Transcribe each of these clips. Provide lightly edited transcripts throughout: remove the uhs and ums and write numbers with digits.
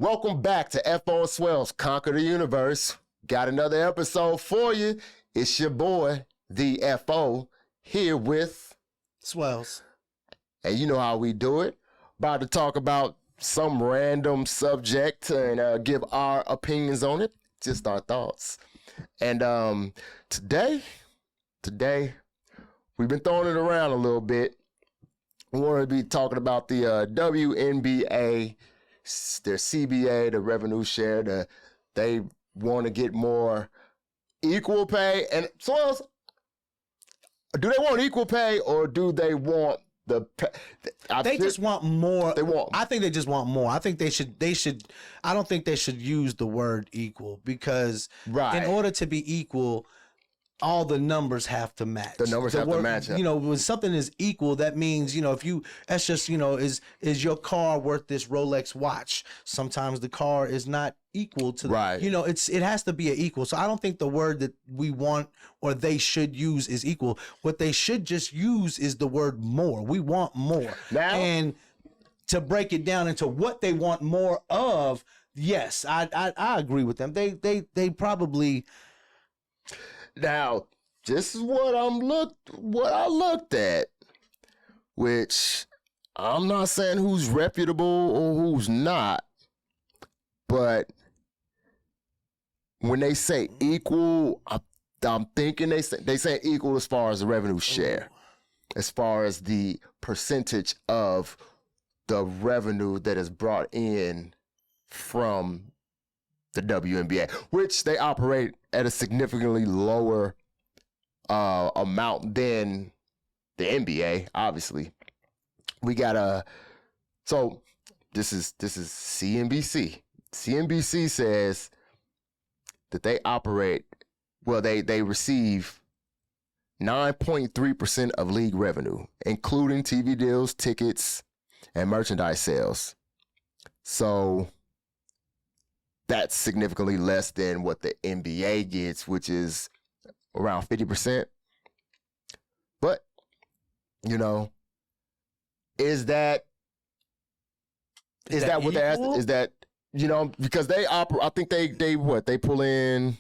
Welcome back to F.O. and Swells Conquer the Universe. Got another episode for you. It's your boy, the F.O., here with Swells. And you know how we do it. About to talk about some random subject and give our opinions on it. Just our thoughts. And today, we've been throwing it around a little bit. We want to be talking about the WNBA, their CBA, the revenue share. They want to get more equal pay. And so, do they want equal pay or do they want just want more. They want. I think they just want more. I think they should. I don't think they should use the word equal because in order to be equal, all the numbers have to match. The numbers have to match. You know, when something is equal, that means, you know, that's just, you know, is your car worth this Rolex watch? Sometimes the car is not equal to right. You know, it has to be an equal. So I don't think the word that we want or they should use is equal. What they should just use is the word more. We want more. Now, and to break it down into what they want more of, yes, I agree with them. They probably. Now, this is what I looked at, which I'm not saying who's reputable or who's not, but when they say equal, I'm thinking they say equal as far as the revenue share, as far as the percentage of the revenue that is brought in from the WNBA, which they operate at a significantly lower amount than the NBA. Obviously, we got so this is CNBC. CNBC says that they operate they receive 9.3% of league revenue, including TV deals, tickets, and merchandise sales. So that's significantly less than what the NBA gets, which is around 50%. But, you know, is that what they're asking? Is that, you know, because they operate, I think they pull in,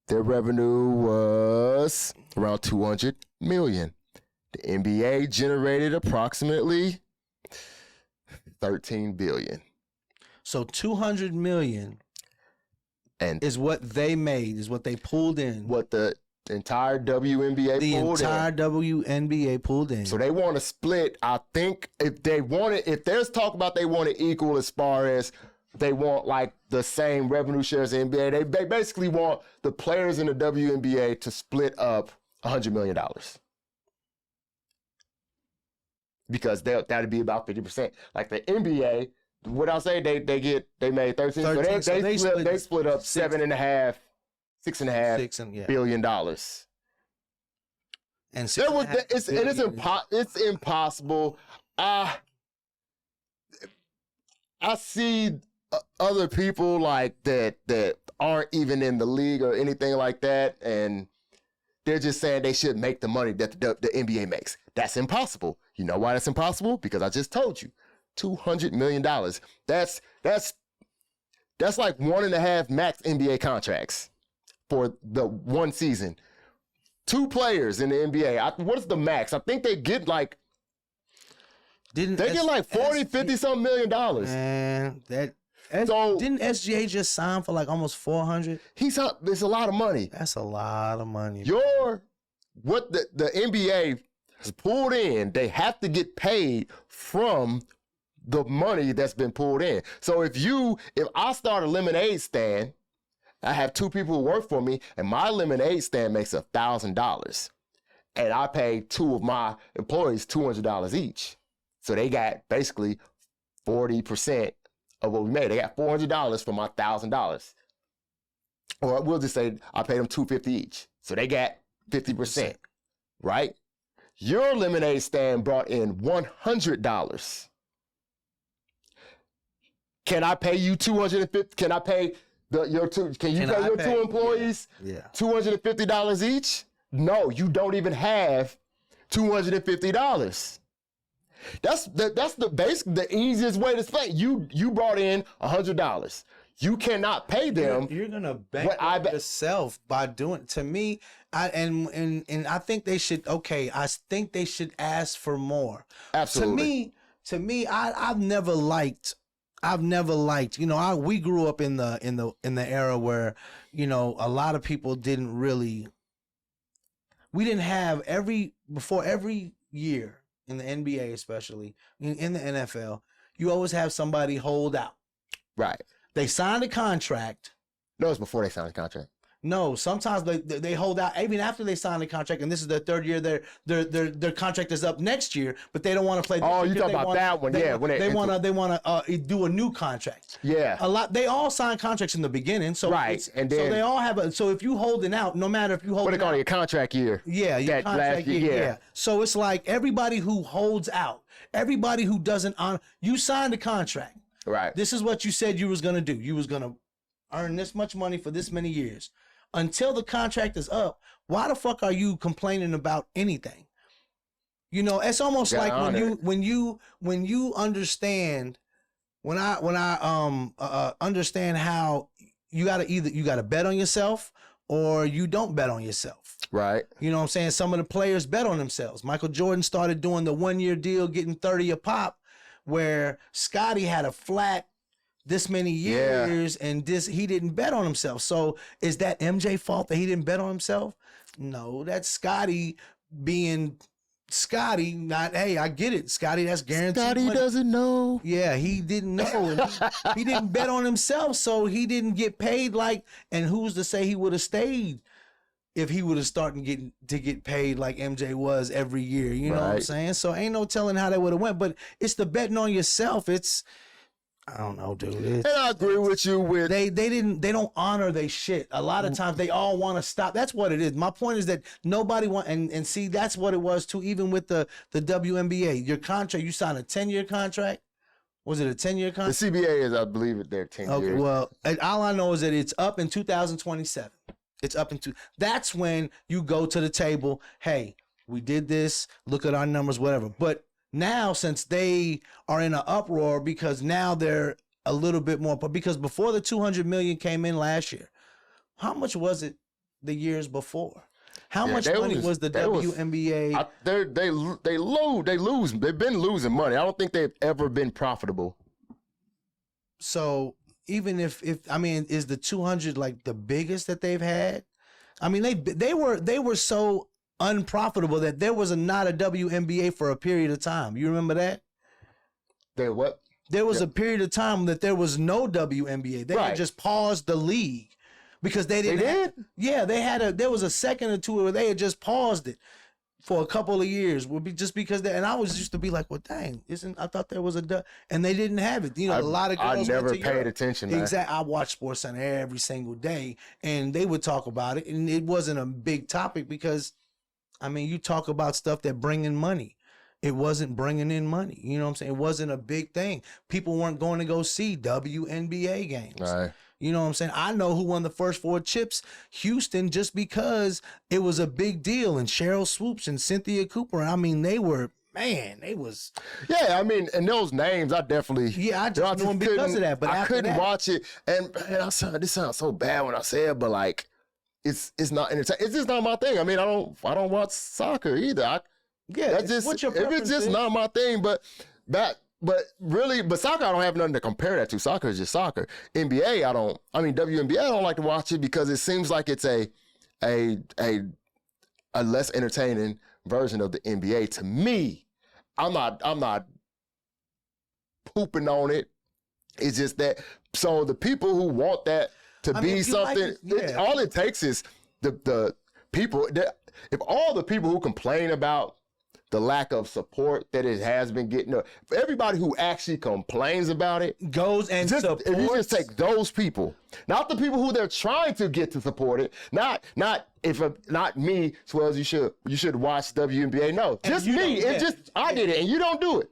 their revenue was around $200 million. The NBA generated approximately $13 billion. So $200 million is what they made, is what they pulled in. What the entire WNBA WNBA pulled in. So they want to split. I think if there's talk about they want to equal as far as they want like the same revenue shares in the NBA, they basically want the players in the WNBA to split up $100 million. Because that'd be about 50%. Like the NBA, what I'll say, they made 13. So they split up $6.5 billion. And it's impossible. I see other people like that aren't even in the league or anything like that, and they're just saying they should make the money that the NBA makes. That's impossible. You know why that's impossible? Because I just told you. $200 million. That's like 1.5 max NBA contracts for the one season. 2 players in the NBA. What is the max? I think they get like get like 40, 50 something $million. Man, didn't SGA just sign for like almost 400? It's a lot of money. That's a lot of money. What the NBA has pulled in, they have to get paid from the money that's been pulled in. So if I start a lemonade stand, I have 2 people who work for me, and my lemonade stand makes $1,000, and I pay 2 of my employees $200 each. So they got basically 40% of what we made. They got $400 for my $1,000. Or we'll just say I paid them $250 each. So they got 50%, right? Your lemonade stand brought in $100. Can I pay you $250? Can I pay your 2 employees $250 each? No, you don't even have $250. That's the easiest way to say. You brought in $100. You cannot pay them. You're gonna bankrupt yourself by doing. To me, I think they should. Okay, I think they should ask for more. Absolutely. To me, I've never liked. We grew up in the era where, a lot of people didn't really. We didn't have every year in the NBA, especially in the NFL, you always have somebody hold out. Right. They signed a contract. No, it's before they signed the contract. No, sometimes they hold out even after they sign the contract, and this is their third year. Their contract is up next year, but they don't want to play. Oh, you talking about that one? Yeah, they want to do a new contract. Yeah, they all sign contracts in the beginning, so right, and then so they all have so if you holding out, no matter if you hold, what they call your contract year? Yeah, your contract year. Yeah. So it's like everybody who holds out, everybody who doesn't honor, you signed a contract. Right. This is what you said you was gonna do. You was gonna earn this much money for this many years. Until the contract is up, why the fuck are you complaining about anything? It's almost like when you understand when I understand how you gotta bet on yourself or you don't bet on yourself. Right. You know what I'm saying? Some of the players bet on themselves. Michael Jordan started doing the 1-year deal, getting 30 a pop, where Scottie had a flat this many years, and he didn't bet on himself. So is that MJ fault that he didn't bet on himself? No, that's Scottie being Scottie. Not, hey, I get it, Scottie. That's guaranteed. Scottie doesn't know. Yeah, he didn't know. He didn't bet on himself, so he didn't get paid. And who's to say he would have stayed if he would have started to get paid like MJ was every year? You know what I'm saying? So ain't no telling how that would have went. But it's the betting on yourself. I don't know, dude. And I agree with you with they don't honor their shit. A lot of times they all want to stop. That's what it is. My point is that nobody want and see that's what it was too, even with the WNBA. Your contract, you signed a 10-year contract. Was it a 10-year contract? The CBA is, I believe they're 10 years. Okay, well, all I know is that it's up in 2027. It's up in that's when you go to the table, hey, we did this, look at our numbers, whatever. But now, since they are in an uproar because now they're a little bit more, because before the 200 million came in last year, how much was it the years before? How much money was the WNBA? They lose. They've been losing money. I don't think they've ever been profitable. So even if is the 200 like the biggest that they've had? I mean, they were so unprofitable that there was not a WNBA for a period of time. You remember that? There what? There was a period of time that there was no WNBA. They had just paused the league because they didn't. There was a second or two where they had just paused it for a couple of years. Just because and I was used to be like, well, dang, I thought there was and they didn't have it. A lot of girls I never paid attention. Exactly. I watched SportsCenter every single day, and they would talk about it, and it wasn't a big topic because. You talk about stuff that bring in money. It wasn't bringing in money. You know what I'm saying? It wasn't a big thing. People weren't going to go see WNBA games. Right. You know what I'm saying? I know who won the first 4 chips, Houston, just because it was a big deal. And Cheryl Swoops and Cynthia Cooper. They was. Yeah, and those names, I definitely. Yeah, I just knew them because of that. But I couldn't watch it. And this sounds so bad when I say it, but like, it's not entertaining. It's just not my thing. I don't watch soccer either. What's your preference? If it's just not my thing, but soccer I don't have nothing to compare that to. Soccer is just soccer. NBA WNBA I don't like to watch it because it seems like it's a less entertaining version of the NBA to me. I'm not pooping on it. It's just that so the people who want that to be something. All it takes is the people. If all the people who complain about the lack of support that it has been getting, everybody who actually complains about it goes and supports. If you just take those people, not the people who they're trying to get to support it, not me, Swells, you should watch WNBA. No, just me. I did it, and you don't do it.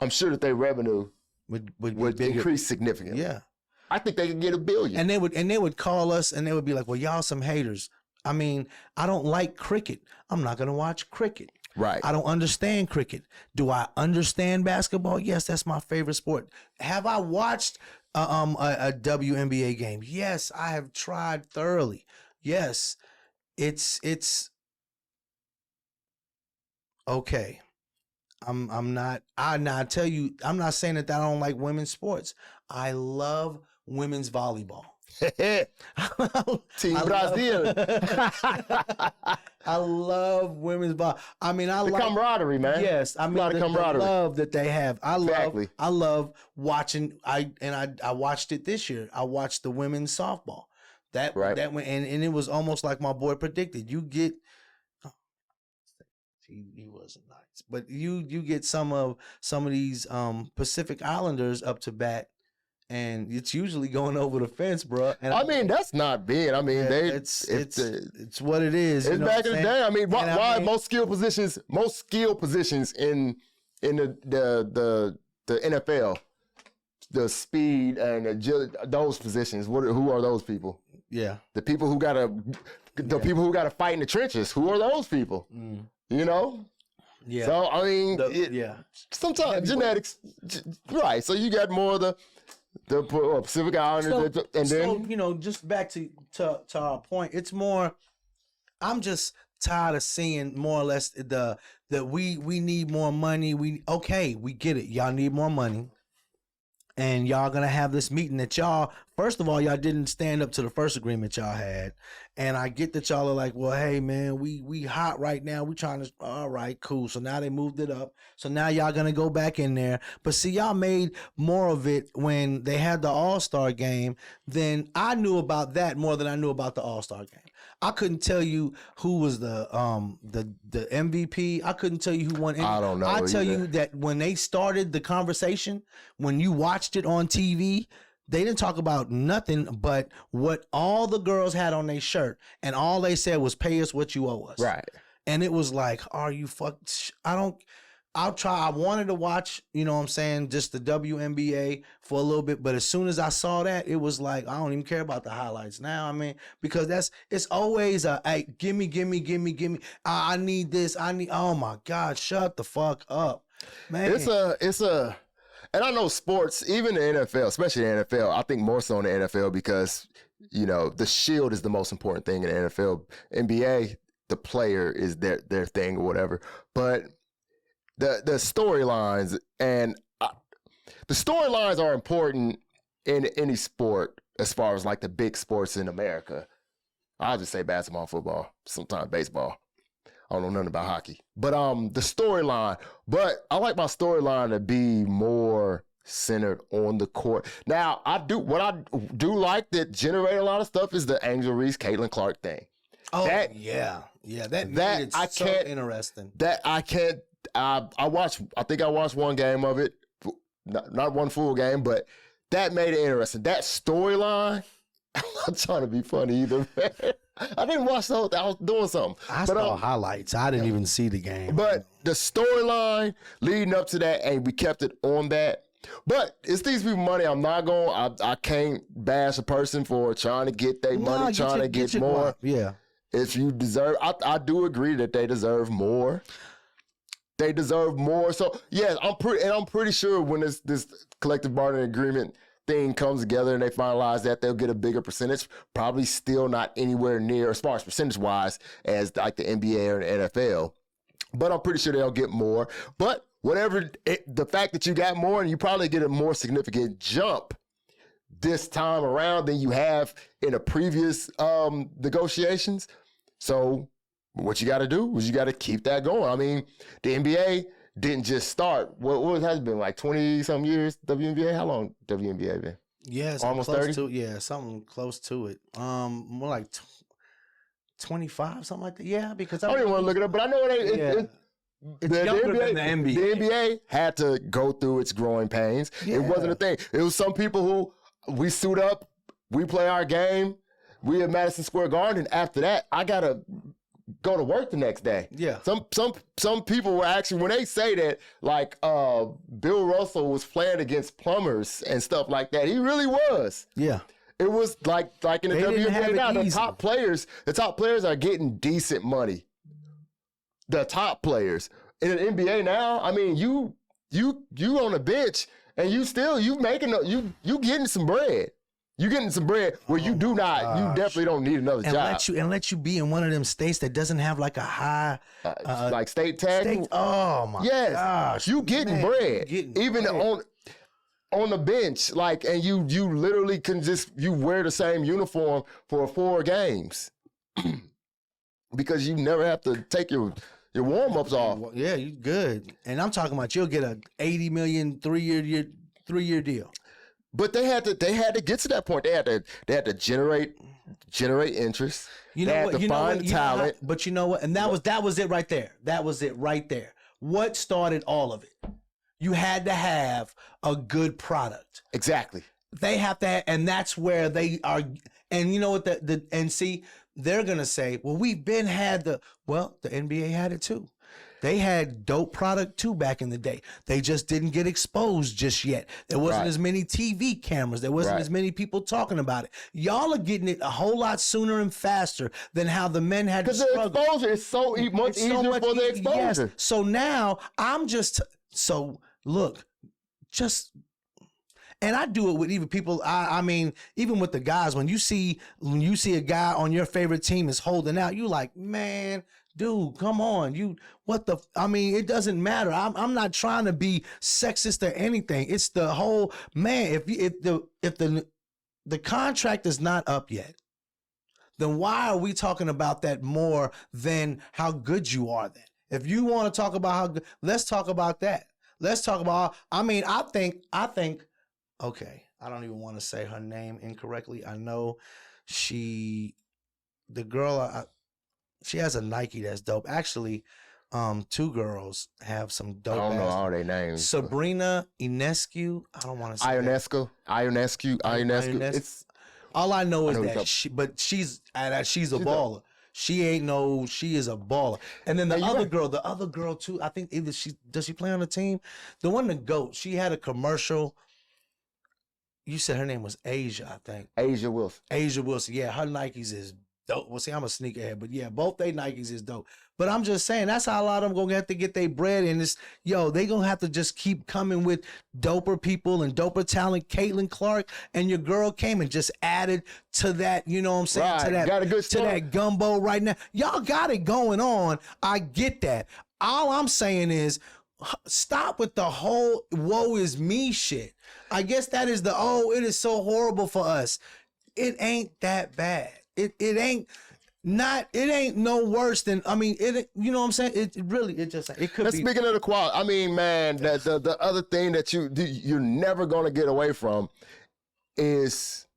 I'm sure that their revenue would increase significantly. Yeah. I think they could get $1 billion. And they would call us and they would be like, well, y'all some haters. I don't like cricket. I'm not going to watch cricket. Right. I don't understand cricket. Do I understand basketball? Yes, that's my favorite sport. Have I watched a WNBA game? Yes, I have tried thoroughly. Yes, it's okay. I tell you, I'm not saying that I don't like women's sports. I love women's volleyball. Team Brazil. I love women's volleyball. I mean, I The like camaraderie, man. Yes, I mean a lot of the camaraderie. love that they have. Exactly. I love watching. I watched it this year. I watched the women's softball. That went and it was almost like my boy predicted. You get. He wasn't nice, but you get some of these Pacific Islanders up to bat, and it's usually going over the fence, bro. And I mean, that's not big. I mean, it's what it is. It's you know back what in the I'm saying? day. I mean, why I mean, most skill positions in the NFL, the speed and agility, those positions. Who are those people? Yeah, The people who people who gotta fight in the trenches. Who are those people? You know. yeah. So I mean, sometimes genetics, right? So you got more of the Pacific Islanders, and then you know, just back to our point. It's more. I'm just tired of seeing more or less that we need more money. We get it. Y'all need more money, and y'all gonna have this meeting that y'all. First of all, y'all didn't stand up to the first agreement y'all had, and I get that y'all are like, well, hey man, we hot right now. We trying to, all right, cool. So now they moved it up. So now y'all gonna go back in there. But see, y'all made more of it when they had the All-Star game. Then I knew about that more than I knew about the All-Star game. I couldn't tell you who was the MVP. I couldn't tell you who won. I don't know. I tell either. you that when they started the conversation, when you watched it on TV, they didn't talk about nothing but what all the girls had on their shirt, and all they said was "Pay us what you owe us." Right. And it was like, "Are you I'll try. I wanted to watch, you know what I'm saying, just the WNBA for a little bit, but as soon as I saw that, it was like, I don't even care about the highlights now. I mean, because it's always hey, gimme. I need this. Oh my God, shut the fuck up, man. It's a, and I know sports, even the NFL, especially the NFL, I think more so in the NFL because, you know, the shield is the most important thing in the NFL. NBA, the player is their thing or whatever. But the storylines the storylines are important in any sport as far as like the big sports in America. I'll just say basketball, football, sometimes baseball. I don't know nothing about hockey. But the storyline. But I like my storyline to be more centered on the court. Now, what I do like that generate a lot of stuff is the Angel Reese, Caitlin Clark thing. Oh, yeah. That made it so interesting. I think I watched one game of it. Not one full game, but that made it interesting. That storyline, I'm not trying to be funny either, man. I didn't watch the whole thing. I was doing something. I saw highlights. I didn't even see the game. But the storyline leading up to that, and we kept it on that. But it's these people money. I can't bash a person for trying to get their money, trying to get more. Yeah. If you deserve, I do agree that they deserve more. They deserve more. So yeah, I'm pretty sure when this collective bargaining agreement thing comes together and they finalize that, they'll get a bigger percentage. Probably still not anywhere near, as far as percentage wise, as like the NBA or the NFL. But I'm pretty sure they'll get more. But the fact that you got more, and you probably get a more significant jump this time around than you have in the previous negotiations. So what you got to do is you got to keep that going. I mean, the NBA didn't just start. What has it been, like 20-something years, WNBA? How long WNBA been? Yeah, almost 30? Yeah, something close to it. More like 25, something like that. Yeah, because I don't even want to look it up, but I know it's younger than the NBA. The NBA had to go through its growing pains. Yeah. It wasn't a thing. It was some people who, we suit up, we play our game, we at Madison Square Garden, and after that, I got to go to work the next day. Yeah. Some people were actually, when they say that, like Bill Russell was playing against plumbers and stuff like that, he really was. Yeah. It was like in the WNBA now, the top players are getting decent money. the top players. In the NBA now, I mean, you on the bench and you getting some bread. You getting some bread where you definitely don't need another job. Let you be in one of them states that doesn't have like a high like state tax. Oh my gosh. You getting bread. Even on the bench, like, and you literally can you wear the same uniform for 4 games. Because you never have to take your warm-ups off. Yeah, you good. And I'm talking about you'll get a $80 million 3-year deal. But they had to get to that point. They had to generate interest. You know they had what? to find talent. But you know what? And that was it right there. That was it right there. What started all of it? You had to have a good product. Exactly. They have to, and that's where they are. And you know what? They're gonna say, well, we've been had the NBA had it too. They had dope product too back in the day. They just didn't get exposed just yet. There wasn't as many TV cameras. There wasn't as many people talking about it. Y'all are getting it a whole lot sooner and faster than how the men had to struggle. Because the exposure is so much easier for the exposure. Yes. So now and I do it with even people. I mean, even with the guys, when you see a guy on your favorite team is holding out, you like, man, dude, come on. It doesn't matter. I'm not trying to be sexist or anything. It's the whole, man, if the contract is not up yet, then why are we talking about that more than how good you are then? If you want to talk about how good, let's talk about that. Let's talk about, I think, okay, I don't even want to say her name incorrectly. I know she has a Nike that's dope. Actually, 2 girls have some dope. I don't know all their names. Sabrina Ionescu. I don't want to say Ionescu. It's all I know is that she's a baller. She is a baller. And then the other girl too, I think does she play on the team? The one, the GOAT, she had a commercial. You said her name was Asia, I think. Asia Wilson. Yeah, her Nikes is dope. Well, see, I'm a sneakerhead, but yeah, both they Nikes is dope. But I'm just saying, that's how a lot of them gonna have to get their bread in this. They gonna have to just keep coming with doper people and doper talent. Caitlin Clark and your girl came and just added to that, you know what I'm saying? Right. To that gumbo right now. Y'all got it going on. I get that. All I'm saying is, stop with the whole woe is me shit. I guess that is it is so horrible for us. It ain't that bad. It ain't no worse than, you know what I'm saying? It could be. Speaking of the quality, man, the other thing that you're never going to get away from is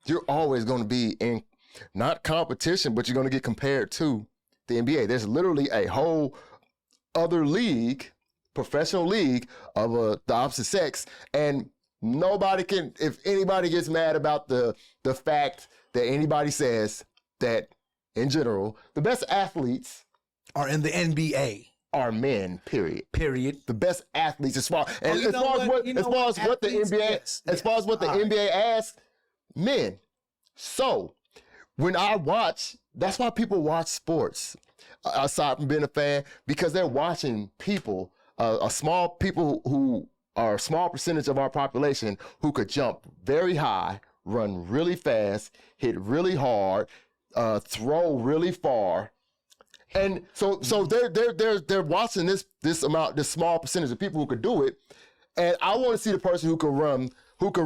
you're always going to be in, not competition, but you're going to get compared to the NBA. There's literally a whole other league, professional league of the opposite sex, and nobody can, if anybody gets mad about the fact that anybody says that, in general, the best athletes are in the NBA. Are men, period. The best athletes, as far as what the NBA asks, men. So when I watch, that's why people watch sports, aside from being a fan, because they're watching people, people who are a small percentage of our population who could jump very high, run really fast, hit really hard, throw really far. And so they're watching this small percentage of people who could do it. And I want to see the person who can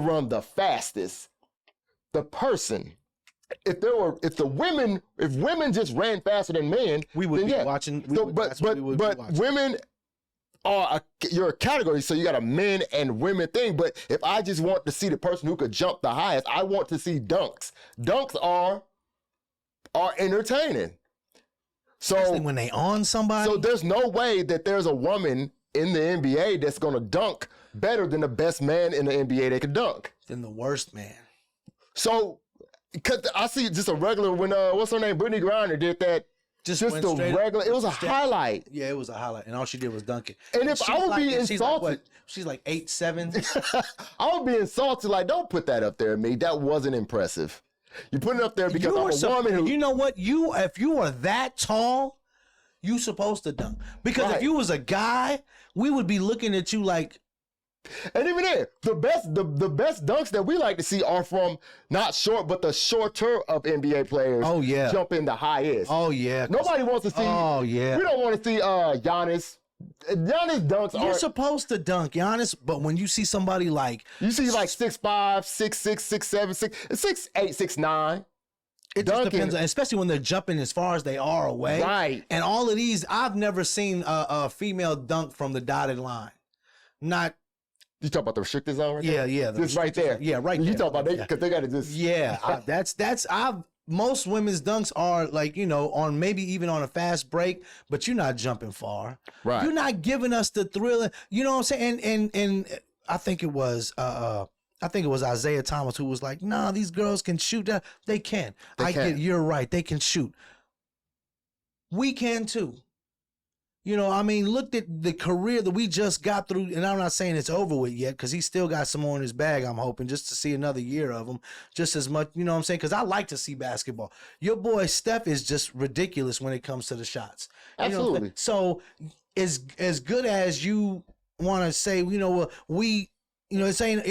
run the fastest. The person. If women just ran faster than men, we would be watching. But women are you're a category, so you got a men and women thing. But if I just want to see the person who could jump the highest, I want to see dunks. Dunks are entertaining. So especially when they on somebody. So there's no way that there's a woman in the NBA that's gonna dunk better than the best man in the NBA that can dunk. Than the worst man. So, cause I see just a regular when what's her name, Brittany Griner did that. Just a regular. It was a highlight. Yeah, it was a highlight, and all she did was dunk it. And if I would be insulted, she's like 8'7". I would be insulted. Like, don't put that up there at me. That wasn't impressive. You put it up there because I'm a woman who. You know what? If you are that tall, You supposed to dunk. Because Right. if you was a guy, we would be looking at you like, And even then, the best dunks that we like to see are from not short, but the shorter of NBA players. Oh, yeah. Jumping the highest. oh yeah. Nobody wants to see. Oh, yeah. We don't want to see Giannis. Giannis dunks You're are. supposed to dunk, Giannis, but when you see somebody like, You see like 6'5", 6'6", 6'7", 6'8", 6'9". it just Dunking. depends, especially when they're jumping as far as they are away. Right. And all of these, I've never seen a female dunk from the dotted line. Not, You talk about the restricted zone right there? yeah. This right there. Yeah, right You there. talk about they because they got to just. Yeah, most women's dunks are like, on maybe even on a fast break, but you're not jumping far. Right. You're not giving us the thrill. You know what I'm saying? And I think it was Isaiah Thomas who was like, "Nah, these girls can shoot. They can. You're right. They can shoot. We can too." Look at the career that we just got through, and I'm not saying it's over with yet because he's still got some more in his bag, I'm hoping, just to see another year of him, just as much, you know what I'm saying? Because I like to see basketball. Your boy Steph is just ridiculous when it comes to the shots. You know what I'm saying? So as good as you want to say, it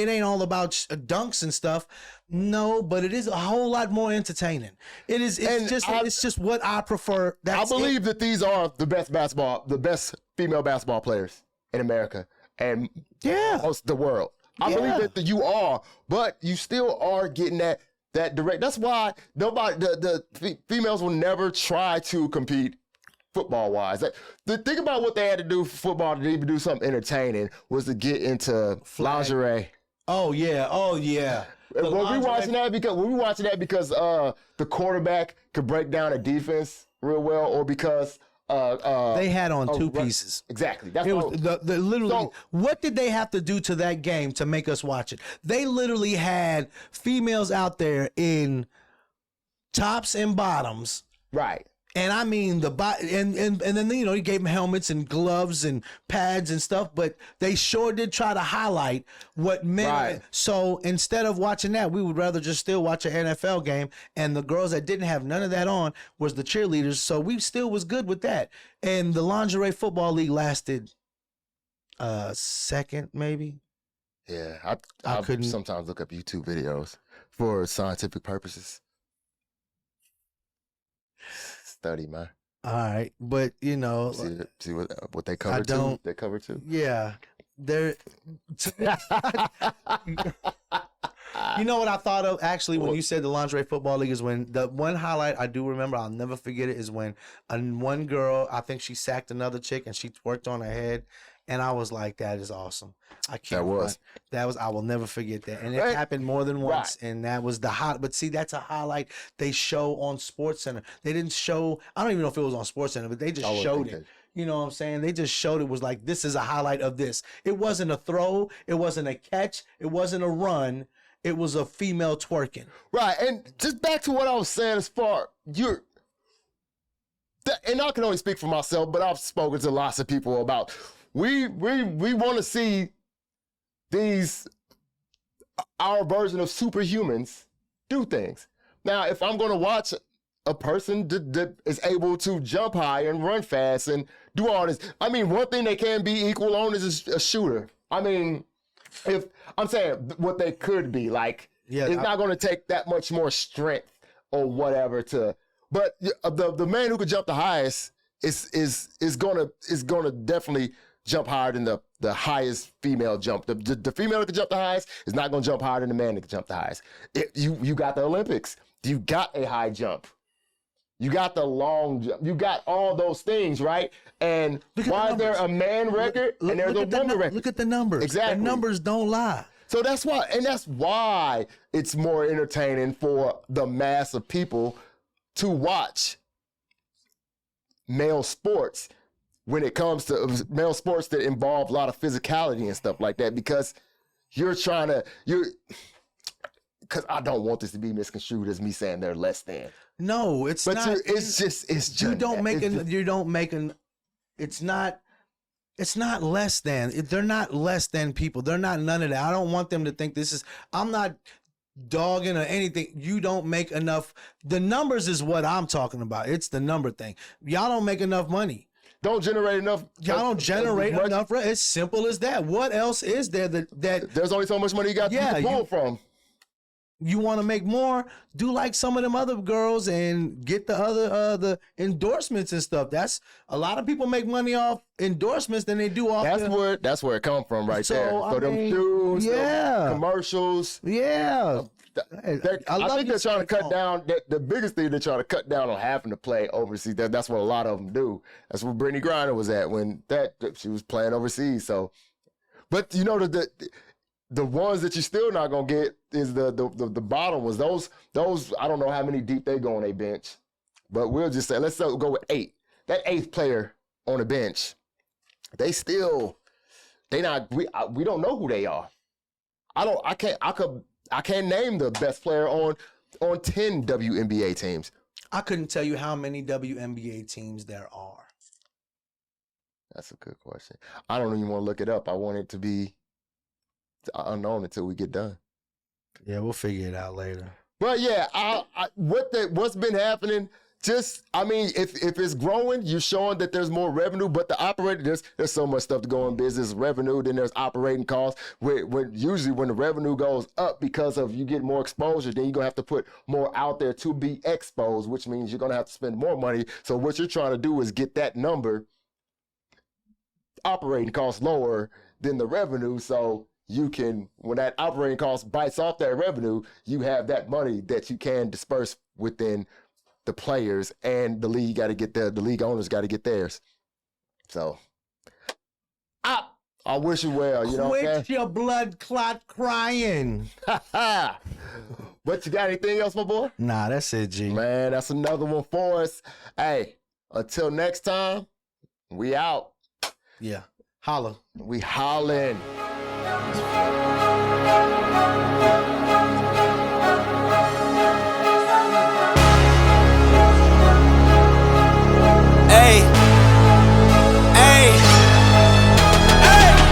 ain't all about dunks and stuff. No, but it is a whole lot more entertaining. It's just what I prefer. I believe that these are the best female basketball players in America and most of the world. I believe that you are, but you still are getting that direct. That's why the females will never try to compete football wise. The thing about what they had to do for football to even do something entertaining was to get into lingerie. Oh yeah. Were we watching that because the quarterback could break down a defense real well, or because they had on two pieces? Exactly. That's it was the literally. So, what did they have to do to that game to make us watch it? They literally had females out there in tops and bottoms, right? And I mean and then he gave them helmets and gloves and pads and stuff, but they sure did try to highlight what men. Right. So instead of watching that, we would rather just still watch an NFL game. And the girls that didn't have none of that on was the cheerleaders, so we still was good with that. And the lingerie football league lasted a second, maybe. Yeah, I couldn't sometimes look up YouTube videos for scientific purposes. Study, man. All right, but see what they cover too. They cover too. Yeah, they're. You know what I thought of actually when you said the lingerie football league is when the one highlight I do remember, I'll never forget it, is when one girl, I think she sacked another chick and she twerked on her head. And I was like, that is awesome. That was, I will never forget that. And it happened more than once. Right. And that was but see, that's a highlight they show on SportsCenter. They didn't show, I don't even know if it was on SportsCenter, but they just showed it. You know what I'm saying? They just showed it was like, this is a highlight of this. It wasn't a throw. It wasn't a catch. It wasn't a run. It was a female twerking. Right. And just back to what I was saying as far, and I can only speak for myself, but I've spoken to lots of people about, we want to see our version of superhumans do things. Now, if I'm going to watch a person that is able to jump high and run fast and do all this, I mean, one thing they can be equal on is a shooter. I mean, if I'm saying what they could be, like, it's not going to take that much more strength or whatever but the man who could jump the highest is gonna definitely jump higher than the highest female jump. The female that can jump the highest is not going to jump higher than the man that can jump the highest. You got the Olympics. You got a high jump. You got the long jump. You got all those things, right? And why is there a man record and there's a woman record? Look at the numbers. Exactly. The numbers don't lie. So that's why it's more entertaining for the mass of people to watch male sports when it comes to male sports that involve a lot of physicality and stuff like that, because because I don't want this to be misconstrued as me saying they're less than. No, it's not. But it's just it's not less than. They're not less than people. They're not none of that. I don't want them to think this is. I'm not dogging or anything. You don't make enough. The numbers is what I'm talking about. It's the number thing. Y'all don't make enough money. Don't generate enough. Y'all don't generate enough. It's simple as that. What else is there that there's only so much money you got to pull from. You want to make more? Do like some of them other girls and get the other the endorsements and stuff. That's a lot of people make money off endorsements than they do off. That's where it come from right there. So them shoes, them commercials. Yeah. I think they're trying to cut down. The biggest thing they're trying to cut down on having to play overseas. That's what a lot of them do. That's where Brittany Griner was at when she was playing overseas. So, but you know the ones that you're still not gonna get is the bottom ones. Those I don't know how many deep they go on a bench, but we'll just say let's go with 8. That 8th player on the bench, we don't know who they are. I can't name the best player on 10 WNBA teams. I couldn't tell you how many WNBA teams there are. That's a good question. I don't even want to look it up. I want it to be unknown until we get done. Yeah, we'll figure it out later. But yeah, what's been happening? Just, I mean, if it's growing, you're showing that there's more revenue. But the operator, there's so much stuff to go in business. Revenue, then there's operating costs. Usually when the revenue goes up because of you get more exposure, then you're gonna have to put more out there to be exposed, which means you're gonna have to spend more money. So what you're trying to do is get that number, operating costs lower than the revenue. So you can, when that operating cost bites off that revenue, you have that money that you can disperse within the players, and the league got to get the league owners got to get theirs. So I wish you well. You know, quit your blood clot crying. But you got anything else, my boy? Nah, that's it, G. Man, that's another one for us. Hey, until next time, we out. Yeah, holla. We hollin'.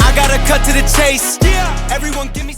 I gotta cut to the chase. Everyone give me